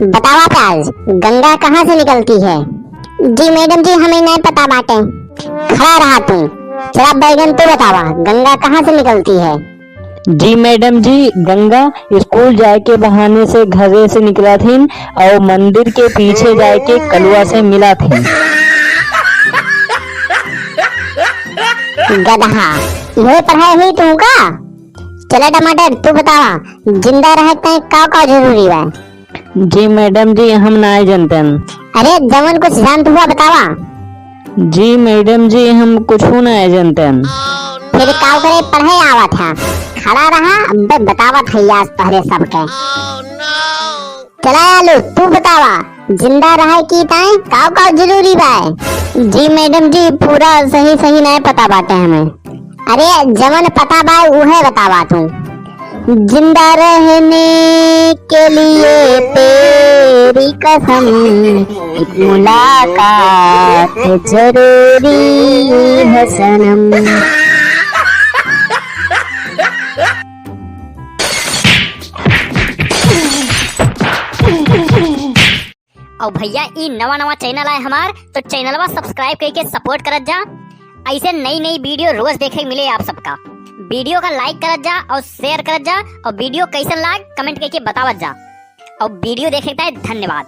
बतावा प्याज, गंगा कहाँ से निकलती है? जी मैडम जी, हमें नहीं पता बाटे। खड़ा रहा तू। चला बैगन, तू बतावा गंगा कहाँ से निकलती है? जी मैडम जी, गंगा स्कूल जाए के बहाने से घरे से निकला थी और मंदिर के पीछे जाए के कलुआ से मिला थी। गधा, यही पढ़ाई हुई तू का? चला टमाटर, तू बतावा जिंदा रहते का जरूरी है? जी मैडम जी, हम ना जानते। अरे जवन कुछ जानत हुआ बतावा। जी मैडम जी, हम कुछ ना जानते। फिर का करे पढ़े आवा था? खड़ा रहा, अब बतावा थैयास पहरे सबके। चला आलू, तू बतावा जिंदा रहे की ताई का जरूरी बा? जी मैडम जी, पूरा सही सही नहीं पता बाटे हमें। अरे जवन पता बा उहे बतावा तू। जिंदा रहने के लिए तेरी कसम, एक मुलाकात जरूरी है सनम। और भैया ई नवा नवा चैनल है हमार, तो चैनलवा सब्सक्राइब करके सपोर्ट करत जा। ऐसे नई नई वीडियो रोज देखे मिले आप सबका। वीडियो का लाइक करत जा और शेयर करत जा, और वीडियो कैसन लाग कमेंट करके बतावत जा। और वीडियो देखे धन्यवाद।